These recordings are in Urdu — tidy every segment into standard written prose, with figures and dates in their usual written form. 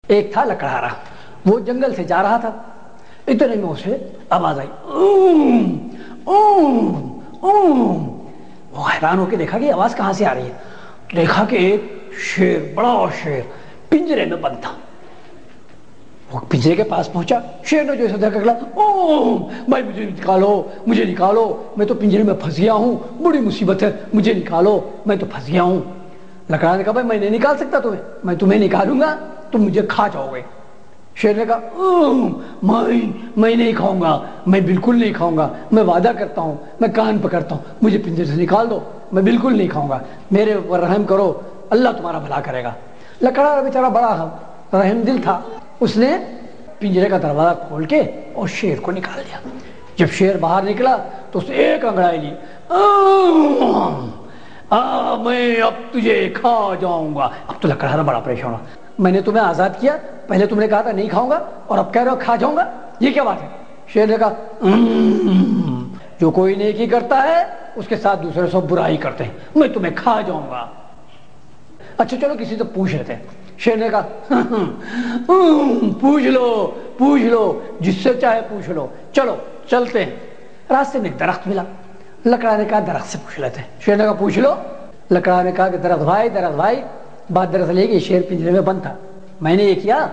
ایک تھا لکڑہارا، وہ جنگل سے جا رہا تھا، اتنے میں اسے آواز آئی، وہ حیران ہو کے دیکھا کہ آواز کہاں سے آ رہی ہے، دیکھا کہ ایک شیر، بڑا شیر پنجرے میں بند تھا۔ وہ پنجرے کے پاس پہنچا، شیر نے جو ایسا دیکھا کہ بھائی مجھے نکالو، مجھے نکالو، میں تو پنجرے میں پھنس گیا ہوں، بڑی مصیبت ہے، مجھے نکالو، میں تو پھنس گیا ہوں۔ لکڑہارا نے کہا بھائی میں نہیں نکال سکتا تمہیں، میں تمہیں نکالوں گا تم مجھے کھا جاؤ گے۔ شیر نے کہا میں نہیں کھاؤں گا، میں بالکل نہیں کھاؤں گا، میں وعدہ کرتا ہوں، میں کان پکڑتا ہوں، مجھے پنجرے سے نکال دو، میں بالکل نہیں کھاؤں گا، میرے اوپر رحم کرو، اللہ تمہارا بھلا کرے گا۔ لکڑہارا بیچارہ بڑا رحم دل تھا، اس نے پنجرے کا دروازہ کھول کے اور شیر کو نکال دیا۔ جب شیر باہر نکلا تو اس نے ایک انگڑائی لی، میں اب تجھے کھا جاؤں گا۔ اب تو لکڑہارا بڑا پریشان ہوا، میں نے تمہیں آزاد کیا، پہلے تم نے کہا تھا نہیں کھاؤں گا اور اب کہہ رہے ہو کھا جاؤں گا، یہ کیا بات ہے؟ شیر نے کہا جو کوئی نیکی کرتا ہے اس کے ساتھ دوسرے سب برائی کرتے ہیں، میں تمہیں کھا جاؤں گا۔ اچھا چلو کسی سے پوچھ لیتے ہیں۔ شیر نے کہا پوچھ لو جس سے چاہے پوچھ لو، چلو چلتے ہیں۔ راستے میں ایک درخت ملا، لکڑہارا نے کہا درخت سے پوچھ لیتے ہیں۔ شیر نے کہا پوچھ لو۔ لکڑہارا نے کہا کہ درخت بھائی، بات دراصل یہ کہ شیر پنجرے میں بند تھا، میں نے یہ کیا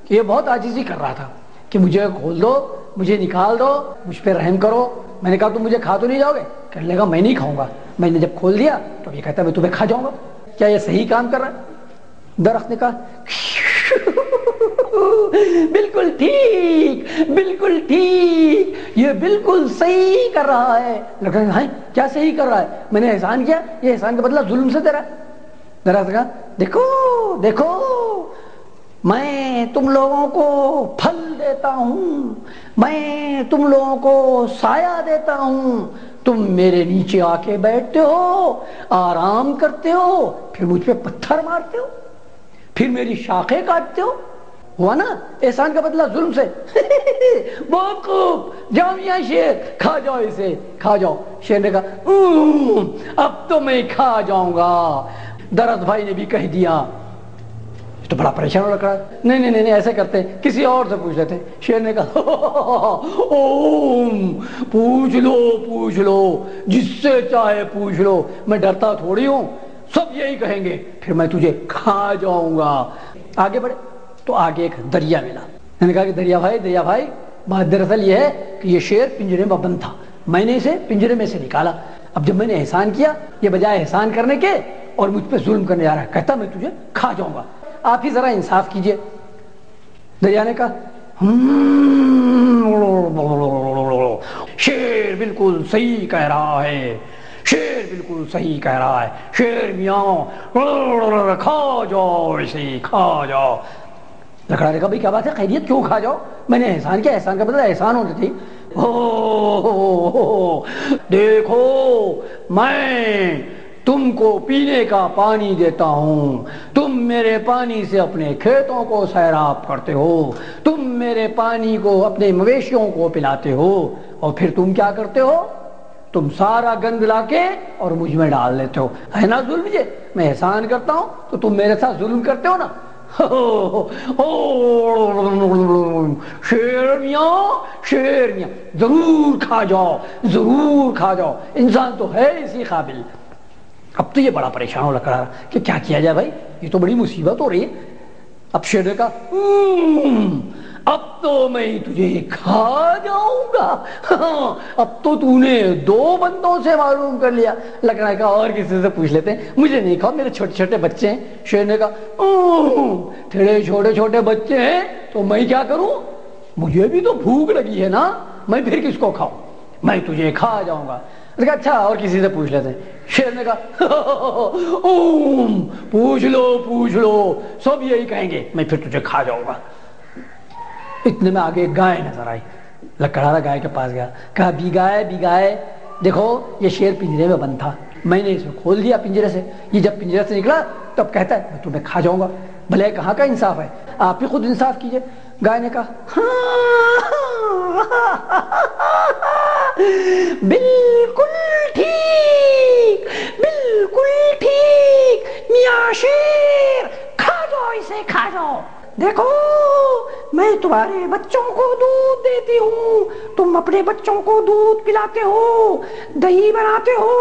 کہ یہ بہت عاجزی کر رہا تھا کہ مجھے کھول دو، مجھے نکال دو، مجھ پہ رحم کرو۔ میں نے کہا تم مجھے کھا تو نہیں جاؤ گے؟ کہنے لگا میں نہیں کھاؤں گا۔ میں نے جب کھول دیا تو یہ کہتا ہے میں تمہیں کھا جاؤں گا، کیا یہ صحیح کام کر رہا ہے؟ درخت نے کہا بالکل ٹھیک، یہ بالکل صحیح کر رہا ہے۔ لکڑہارا نے کہا کیا صحیح کر رہا ہے؟ میں نے احسان کیا، یہ احسان کا بدلہ ظلم سے دے رہا ہے۔ درخت نے کہا دیکھو میں تم لوگوں کو پھل دیتا ہوں، میں تم لوگوں کو سایہ دیتا ہوں، تم میرے نیچے آ کے بیٹھتے ہو، آرام کرتے ہو، پھر مجھ پہ پتھر مارتے ہو، پھر میری شاخیں کاٹتے ہو، ہوا نا احسان کا بدلہ ظلم سے؟ بہت خوب، جاؤ میاں شیر، کھا جاؤ اسے، کھا جاؤ۔ شیر نے کہا اب تو میں کھا جاؤں گا۔ درخت بھائی نے بھی کہہ دیا، تو بڑا پریشان ہو رکھا، نہیں ایسے کرتے ہیں، کسی اور سے پوچھ لیتے ہیں۔ شیر نے کہا پوچھ لو جس سے چاہے پوچھ لو، میں ڈرتا تھوڑی ہوں، سب یہی کہیں گے، پھر میں تجھے کھا جاؤں گا۔ آگے بڑھے تو آگے ایک دریا ملا، میں نے کہا کہ دریا بھائی بات دراصل یہ ہے کہ یہ شیر پنجرے میں بند تھا، میں نے اسے پنجرے میں سے نکالا، اب جب میں نے احسان کیا، یہ بجائے احسان کرنے کے اور مجھ پہ ظلم کرنے جا رہا ہے، کہتا میں تجھے کھا جاؤں گا، آپ ہی ذرا انصاف کیجئے۔ دریا نے کہا شیر بالکل صحیح کہہ رہا ہے، شیر میاں کھا جاؤ اسے، کھا جاؤ۔ لکڑہارا نے کہا بھائی کیا بات ہے، خیریت، کیوں کھا جاؤ؟ میں نے احسان کیا، احسان کا بدلہ احسان ہونا چاہیے۔ دیکھو میں تم کو پینے کا پانی دیتا ہوں، تم میرے پانی سے اپنے کھیتوں کو سیراب کرتے ہو، تم میرے پانی کو اپنے مویشیوں کو پلاتے ہو، اور پھر تم کیا کرتے ہو؟ تم سارا گند لا کے اور مجھ میں ڈال لیتے ہو، ہے نا ظلم؟ یہ میں احسان کرتا ہوں تو تم میرے ساتھ ظلم کرتے ہو نا۔ شیر میاں ضرور کھا جاؤ، انسان تو ہے اسی قابل۔ اب تو یہ بڑا پریشان ہو لکڑہارا کہ کیا کیا جائے بھائی، یہ تو بڑی مصیبت ہو رہی ہے۔ اب شیر نے کہا اب تو میں تجھے کھا جاؤں گا، اب تو تو نے 2 بندوں سے معلوم کر لیا۔ لکڑہارا نے کہا اور کسی سے پوچھ لیتے ہیں، مجھے نہیں کھاؤ، میرے چھوٹے چھوٹے بچے ہیں۔ شیر نے کہا تیرے چھوٹے چھوٹے بچے ہیں تو میں کیا کروں، مجھے بھی تو بھوک لگی ہے نا، میں پھر کس کو کھاؤں، میں تجھے کھا جاؤں گا۔ اچھا اور کسی سے پوچھ لیتے ہیں۔ شیر نے کہا پوچھ لو سب یہی کہیں گے، میں پھر تجھے کھا جاؤں گا۔ اتنے میں آگے گائے نظر آئی، لکڑہارا گائے کے پاس گیا، کہا بی گائے دیکھو یہ شیر پنجرے میں بند تھا، میں نے اسے کھول دیا پنجرے سے، یہ جب پنجرے سے نکلا تب کہتا ہے میں تمہیں کھا جاؤں گا، بھلے کہاں کا انصاف ہے، آپ ہی خود انصاف کیجئے۔ گائے نے کہا بالکل ٹھیک، میاں شیر کھا جاؤ اسے، کھا جاؤ، دیکھو میں تمہارے بچوں کو دودھ دیتی ہوں، تم اپنے بچوں کو دودھ پلاتے ہو، دہی بناتے ہو،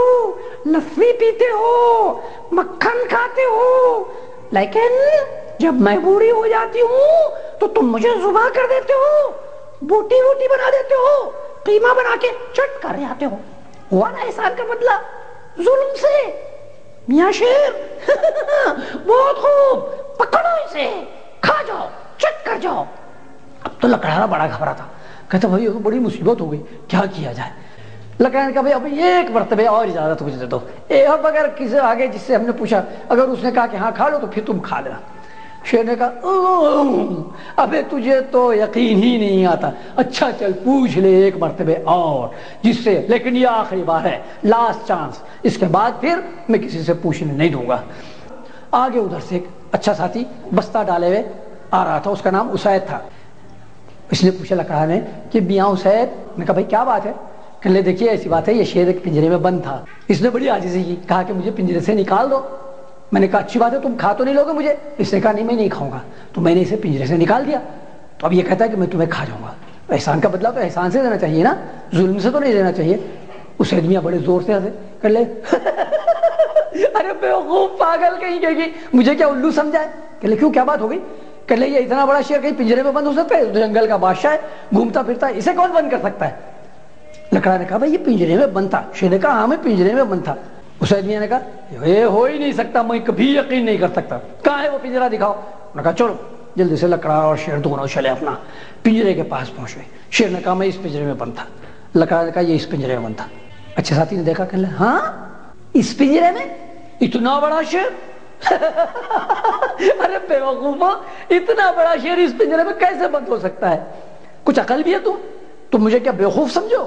لسی پیتے ہو، مکھن کھاتے ہو، لیکن جب میں بوڑھی ہو جاتی ہوں تو تم مجھے ذبح کر دیتے ہو، بوٹی بوٹی بنا دیتے ہو، قیمہ بنا کے چٹ کر جاتے ہو۔ ہوا نا احسان کا بدلہ ظلم سے؟ میاں شیر بہت خوب، پکڑو اسے، کھا جاؤ، چٹ کر جاؤ۔ اب تو لکڑہارا بڑا گھبرا تھا، کہتا بھائی یہ تو بڑی مصیبت ہو گئی، کیا کیا جائے؟ لکڑہارا نے کہا بھائی اب ایک مرتبہ اور اجازت مجھے دے دو، اب اگر کسی آگے جس سے ہم نے پوچھا اگر اس نے کہا کہ ہاں کھا لو تو پھر تم کھا لینا۔ شیر نے کہا ابے تجھے تو یقین ہی نہیں آتا، اچھا چل پوچھ لے ایک مرتبہ اور جس سے، لیکن یہ آخری بار ہے، لاسٹ چانس، اس کے بعد پھر میں کسی سے پوچھنے نہیں دوں گا۔ آگے ادھر سے ایک اچھا ساتھی بستہ ڈالے ہوئے آ رہا تھا، اس کا نام اسید تھا۔ اس نے پوچھا لکڑہارا نے کہ میاں اسید، نے کہا بھائی کیا بات ہے؟ کہ لے دیکھیے ایسی بات ہے، یہ شیر ایک پنجرے میں بند تھا، اس نے بڑی عاجزی کی، کہا کہ مجھے پنجرے سے نکال دو۔ میں نے کہا اچھی بات ہے، تم کھا تو نہیں لوگے مجھے؟ اس نے کہا نہیں میں نہیں کھاؤں گا، تو میں نے اسے پنجرے سے نکال دیا، تو اب یہ کہتا ہے کہ میں تمہیں کھا جاؤں گا۔ احسان کا بدلہ تو احسان سے دینا چاہیے نا، ظلم سے تو نہیں دینا چاہیے۔ اس آدمی بڑے زور سے ہنسے، کر لے ارے بیوقوف پاگل کہیں گی، مجھے کیا الو سمجھا ہے؟ کہ لے کیوں، کیا بات ہو گئی؟ کہ لے یہ اتنا بڑا شیر کہیں پنجرے میں بند ہو سکتا ہے؟ جنگل کا بادشاہ ہے، گھومتا پھرتا ہے، اسے کون بند کر سکتا ہے؟ لکڑہارا نے کہا بھائی یہ پنجرے میں بند تھا۔ شیر نے کہا ہاں میں پنجرے میں بند تھا۔ اس آدمی نے کہا یہ ہو ہی نہیں سکتا، میں کبھی یقین نہیں کر سکتا، کہاں ہے وہ پنجرا دکھاؤ۔ انہوں نے کہا چلو، جلدی سے لکڑہارا اور شیر دونوں چلے اپنا پنجرے کے پاس پہنچ گئے۔ شیر نے کہا میں اس پنجرے میں بند تھا، لکڑہارا نے کہا یہ اس پنجرے میں بند تھا۔ اچھے ساتھی نے دیکھا، کہ ہاں اس پنجرے میں اتنا بڑا شیر ارے بیوقوفو، اتنا بڑا شیر اس پنجرے میں کیسے بند ہو سکتا ہے؟ کچھ عقل بھی ہے تم مجھے کیا بیوقوف سمجھو؟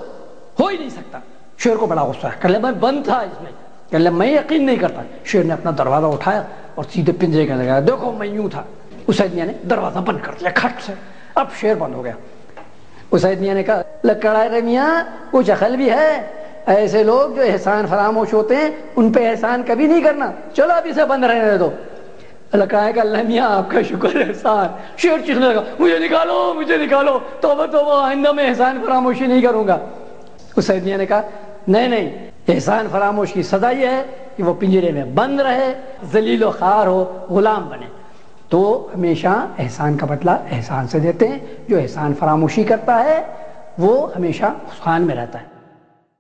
ہو ہی نہیں سکتا۔ شیر کو بڑا غصہ ہے، کہ لے میں بند تھا اس میں، کہ لے میں یقین نہیں کرتا۔ شیر نے اپنا دروازہ اٹھایا اور سیدھے پنجرے کے اندر گیا، دیکھو میں یوں تھا۔ اس آدمی نے دروازہ بند کر دیا کھٹ سے، اب شیر بند ہو گیا۔ اس آدمی نے کہا لکڑہارے میاں کچھ عقل بھی ہے، ایسے لوگ جو احسان فراموش ہوتے ہیں ان پہ احسان کبھی نہیں کرنا، چلو اب اسے بند رہنے دو۔ لکڑہارے کہا اللہ میاں آپ کا شکر ہے احسان۔ شیر چیخنے لگا مجھے نکالو، مجھے نکالو، توبہ توبہ، آئندہ میں احسان فراموشی نہیں کروں گا۔ اس آدمی نے کہا نہیں نہیں، احسان فراموش کی سزا یہ ہے کہ وہ پنجرے میں بند رہے، ذلیل و خوار ہو، غلام بنے۔ تو ہمیشہ احسان کا بدلہ احسان سے دیتے ہیں، جو احسان فراموشی کرتا ہے وہ ہمیشہ خسران میں رہتا ہے۔